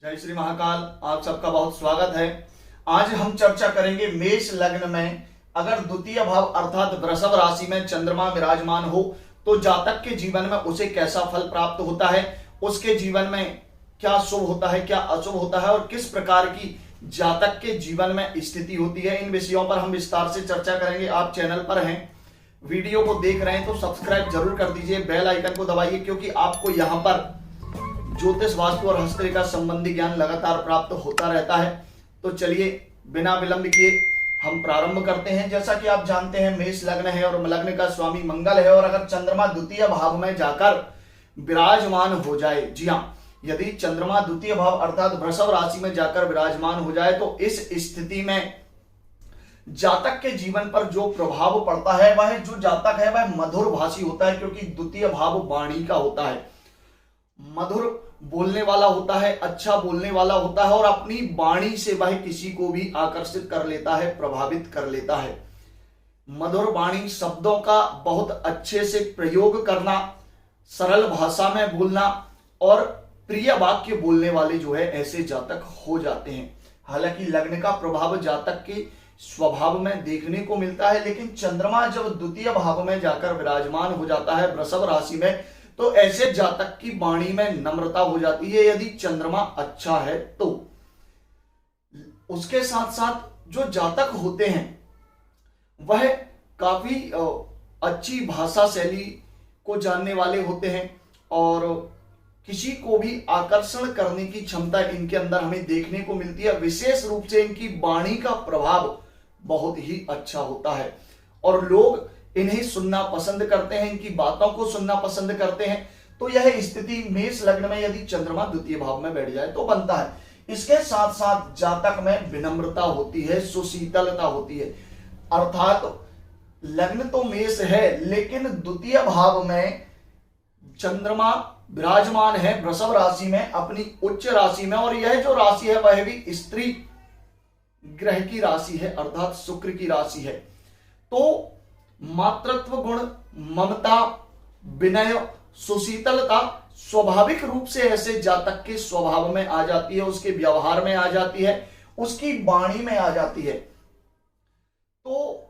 जय श्री महाकाल। आप सबका बहुत स्वागत है। आज हम चर्चा करेंगे मेष लग्न में अगर द्वितीय भाव अर्थात वृषभ राशि में चंद्रमा विराजमान हो तो जातक के जीवन में उसे कैसा फल प्राप्त होता है, उसके जीवन में क्या शुभ होता है, क्या अशुभ होता है और किस प्रकार की जातक के जीवन में स्थिति होती है। इन विषयों पर हम विस्तार से चर्चा करेंगे। आप चैनल पर हैं, वीडियो को देख रहे हैं तो सब्सक्राइब जरूर कर दीजिए, बेल आइकन को दबाइए, क्योंकि आपको यहाँ पर ज्योतिष, वास्तु और हस्तरेखा संबंधी ज्ञान लगातार प्राप्त होता रहता है। तो चलिए बिना विलंब किए हम प्रारंभ करते हैं। जैसा कि आप जानते हैं मेष लग्न है और लग्न का स्वामी मंगल है, और अगर चंद्रमा द्वितीय भाव में जाकर विराजमान हो जाए, जी हाँ, यदि चंद्रमा द्वितीय भाव अर्थात वृषभ राशि में जाकर विराजमान हो जाए तो इस स्थिति में जातक के जीवन पर जो प्रभाव पड़ता है वह जो जातक है वह मधुर भाषी होता है, क्योंकि द्वितीय भाव वाणी का होता है, मधुर बोलने वाला होता है, अच्छा बोलने वाला होता है और अपनी वाणी से वह किसी को भी आकर्षित कर लेता है, प्रभावित कर लेता है। मधुर वाणी, शब्दों का बहुत अच्छे से प्रयोग करना, सरल भाषा में बोलना और प्रिय वाक्य बोलने वाले जो है ऐसे जातक हो जाते हैं। हालांकि लग्न का प्रभाव जातक के स्वभाव में देखने को मिलता है, लेकिन चंद्रमा जब द्वितीय भाव में जाकर विराजमान हो जाता है वृषभ राशि में तो ऐसे जातक की वाणी में नम्रता हो जाती है, यदि चंद्रमा अच्छा है तो। उसके साथ साथ जो जातक होते हैं वह काफी अच्छी भाषा शैली को जानने वाले होते हैं और किसी को भी आकर्षण करने की क्षमता इनके अंदर हमें देखने को मिलती है। विशेष रूप से इनकी वाणी का प्रभाव बहुत ही अच्छा होता है और लोग इन्हें सुनना पसंद करते हैं, इनकी बातों को सुनना पसंद करते हैं। तो यह स्थिति मेष लग्न में यदि चंद्रमा द्वितीय भाव में बैठ जाए तो बनता है। इसके साथ साथ जातक में विनम्रता होती है, सुशीतलता होती है, अर्थात लग्न तो मेष है लेकिन द्वितीय भाव में चंद्रमा विराजमान है वृषभ राशि में, अपनी उच्च राशि में, और यह जो राशि है वह भी स्त्री ग्रह की राशि है अर्थात शुक्र की राशि है। तो मातृत्व गुण, ममता, विनय, सुशीतलता स्वाभाविक रूप से ऐसे जातक के स्वभाव में आ जाती है, उसके व्यवहार में आ जाती है, उसकी वाणी में आ जाती है। तो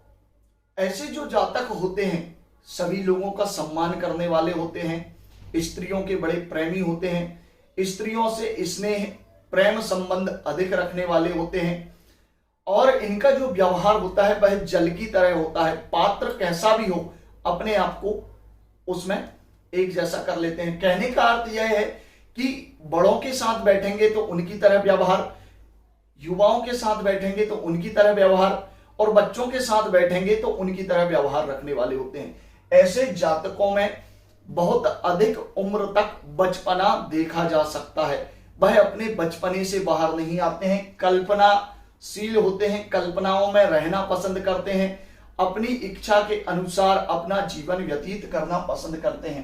ऐसे जो जातक होते हैं सभी लोगों का सम्मान करने वाले होते हैं, स्त्रियों के बड़े प्रेमी होते हैं, स्त्रियों से स्नेह प्रेम संबंध अधिक रखने वाले होते हैं और इनका जो व्यवहार होता है वह जल की तरह होता है। पात्र कैसा भी हो अपने आप को उसमें एक जैसा कर लेते हैं। कहने का अर्थ यह है कि बड़ों के साथ बैठेंगे तो उनकी तरह व्यवहार, युवाओं के साथ बैठेंगे तो उनकी तरह व्यवहार और बच्चों के साथ बैठेंगे तो उनकी तरह व्यवहार रखने वाले होते हैं। ऐसे जातकों में बहुत अधिक उम्र तक बचपना देखा जा सकता है, वह अपने बचपने से बाहर नहीं आते हैं, कल्पनाशील होते हैं, कल्पनाओं में रहना पसंद करते हैं, अपनी इच्छा के अनुसार अपना जीवन व्यतीत करना पसंद करते हैं।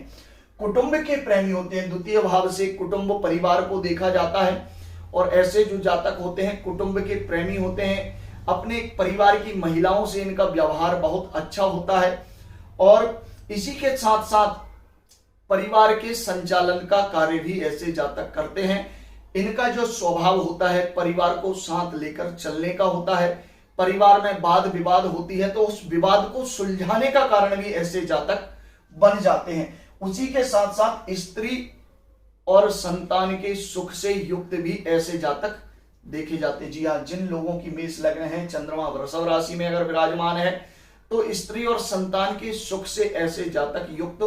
कुटुंब के प्रेमी होते हैं, द्वितीय भाव से कुटुंब परिवार को देखा जाता है और ऐसे जो जातक होते हैं कुटुंब के प्रेमी होते हैं, अपने परिवार की महिलाओं से इनका व्यवहार बहुत अच्छा होता है और इसी के साथ साथ परिवार के संचालन का कार्य भी ऐसे जातक करते हैं। इनका जो स्वभाव होता है परिवार को साथ लेकर चलने का होता है। परिवार में वाद विवाद होती है तो उस विवाद को सुलझाने का कारण भी ऐसे जातक बन जाते हैं। उसी के साथ साथ स्त्री और संतान के सुख से युक्त भी ऐसे जातक देखे जाते हैं। जी हाँ, जिन लोगों की मेष लग्न है चंद्रमा वृषभ राशि में अगर विराजमान है तो स्त्री और संतान के सुख से ऐसे जातक युक्त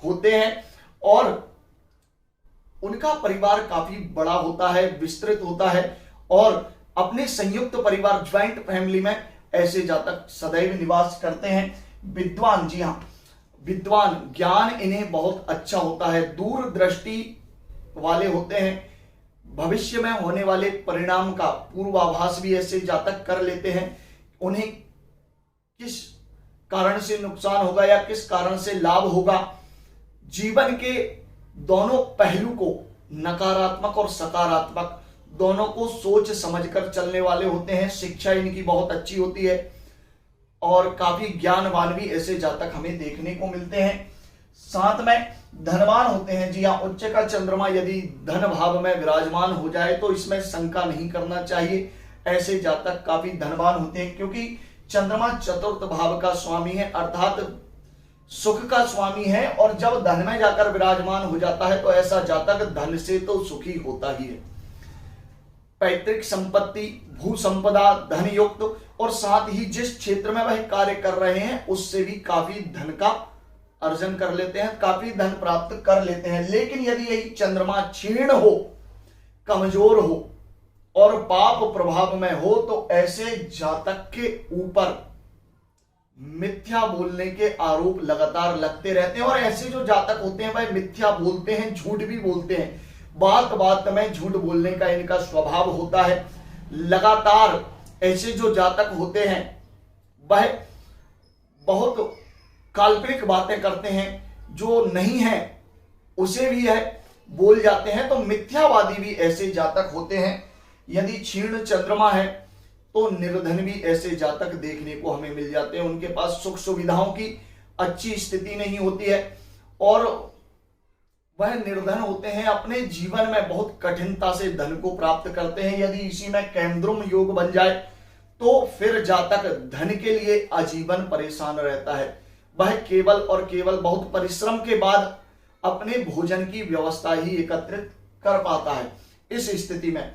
होते हैं और उनका परिवार काफी बड़ा होता है, विस्तृत होता है और अपने संयुक्त परिवार ज्वाइंट फैमिली में ऐसे जातक सदैव निवास करते हैं। विद्वान, जी हाँ, विद्वान, ज्ञान इन्हें बहुत अच्छा होता है, दूरदृष्टि वाले होते हैं, भविष्य में होने वाले परिणाम का पूर्वाभास भी ऐसे जातक कर लेते हैं। उन्हें किस कारण से नुकसान होगा या किस कारण से लाभ होगा, जीवन के दोनों पहलू को, नकारात्मक और सकारात्मक दोनों को सोच समझकर चलने वाले होते हैं। शिक्षा इनकी बहुत अच्छी होती है और काफी ज्ञानवान भी ऐसे जातक हमें देखने को मिलते हैं। साथ में धनवान होते हैं। जी हाँ, उच्च का चंद्रमा यदि धन भाव में विराजमान हो जाए तो इसमें शंका नहीं करना चाहिए। ऐसे जातक काफी धनवान होते हैं, क्योंकि चंद्रमा चतुर्थ भाव का स्वामी है, अर्थात सुख का स्वामी है। और जब धन में जाकर विराजमान हो जाता है तो ऐसा जातक धन से तो सुखी होता ही है। पैतृक संपत्ति, भू संपदा, धन युक्त, और साथ ही जिस क्षेत्र में वह कार्य कर रहे हैं उससे भी काफी धन का अर्जन कर लेते हैं, काफी धन प्राप्त कर लेते हैं। लेकिन यदि यही चंद्रमा क्षीण हो, कमजोर हो और पाप प्रभाव में हो तो ऐसे जातक के ऊपर मिथ्या बोलने के आरोप लगातार लगते रहते हैं। और ऐसे जो जातक होते हैं वह मिथ्या बोलते हैं, झूठ भी बोलते हैं, बात बात में झूठ बोलने का इनका स्वभाव होता है। लगातार ऐसे जो जातक होते हैं वह बहुत काल्पनिक बातें करते हैं, जो नहीं है उसे भी है बोल जाते हैं। तो मिथ्यावादी भी ऐसे जातक होते हैं। यदि क्षीण चंद्रमा है तो निर्धन भी ऐसे जातक देखने को हमें मिल जाते हैं। उनके पास सुख सुविधाओं की अच्छी स्थिति नहीं होती है और वह निर्धन होते हैं, अपने जीवन में बहुत कठिनता से धन को प्राप्त करते हैं। यदि इसी में केंद्रुम योग बन जाए तो फिर जातक धन के लिए आजीवन परेशान रहता है। वह केवल और केवल बहुत परिश्रम के बाद अपने भोजन की व्यवस्था ही एकत्रित कर पाता है। इस स्थिति में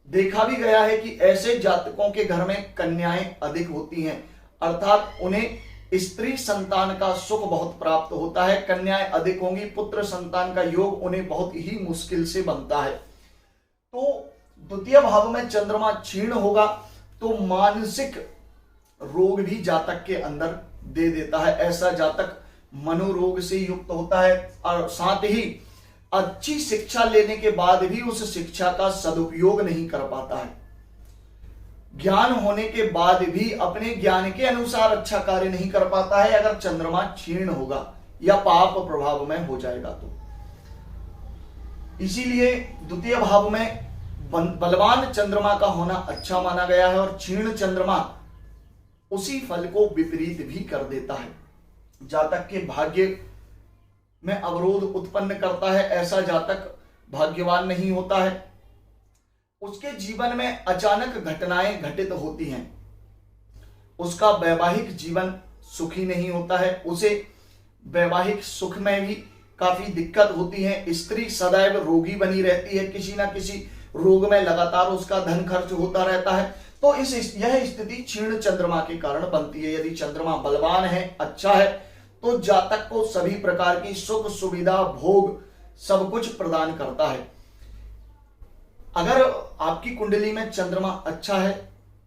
देखा भी गया है कि ऐसे जातकों के घर में कन्याएं अधिक होती हैं, अर्थात उन्हें स्त्री संतान का सुख बहुत प्राप्त होता है। कन्याएं अधिक होंगी, पुत्र संतान का योग उन्हें बहुत ही मुश्किल से बनता है। तो द्वितीय भाव में चंद्रमा क्षीण होगा तो मानसिक रोग भी जातक के अंदर दे देता है। ऐसा जातक मनोरोग से युक्त होता है और साथ ही अच्छी शिक्षा लेने के बाद भी उस शिक्षा का सदुपयोग नहीं कर पाता है। ज्ञान होने के बाद भी अपने ज्ञान के अनुसार अच्छा कार्य नहीं कर पाता है अगर चंद्रमा क्षीण होगा या पाप प्रभाव में हो जाएगा तो। इसीलिए द्वितीय भाव में बलवान चंद्रमा का होना अच्छा माना गया है और क्षीण चंद्रमा उसी फल को विपरीत भी कर देता है, जातक के भाग्य में अवरोध उत्पन्न करता है। ऐसा जातक भाग्यवान नहीं होता है, उसके जीवन में अचानक घटनाएं घटित होती हैं, उसका वैवाहिक जीवन सुखी नहीं होता है, उसे वैवाहिक सुख में भी काफी दिक्कत होती है। स्त्री सदैव रोगी बनी रहती है, किसी ना किसी रोग में लगातार उसका धन खर्च होता रहता है। तो यह स्थिति क्षीण चंद्रमा के कारण बनती है। यदि चंद्रमा बलवान है, अच्छा है, तो जातक को सभी प्रकार की सुख सुविधा भोग सब कुछ प्रदान करता है। अगर आपकी कुंडली में चंद्रमा अच्छा है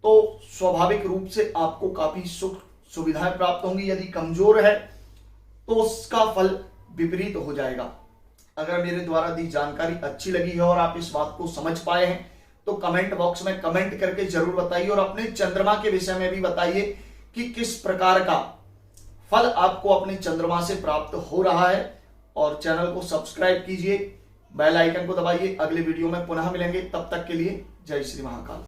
तो स्वाभाविक रूप से आपको काफी सुख सुविधाएं प्राप्त होंगी। यदि कमजोर है तो उसका फल विपरीत हो जाएगा। अगर मेरे द्वारा दी जानकारी अच्छी लगी है और आप इस बात को समझ पाए हैं तो कमेंट बॉक्स में कमेंट करके जरूर बताइए और अपने चंद्रमा के विषय में भी बताइए कि किस प्रकार का फल आपको अपने चंद्रमा से प्राप्त हो रहा है। और चैनल को सब्सक्राइब कीजिए, बेल आइकन को दबाइए। अगले वीडियो में पुनः मिलेंगे, तब तक के लिए जय श्री महाकाल।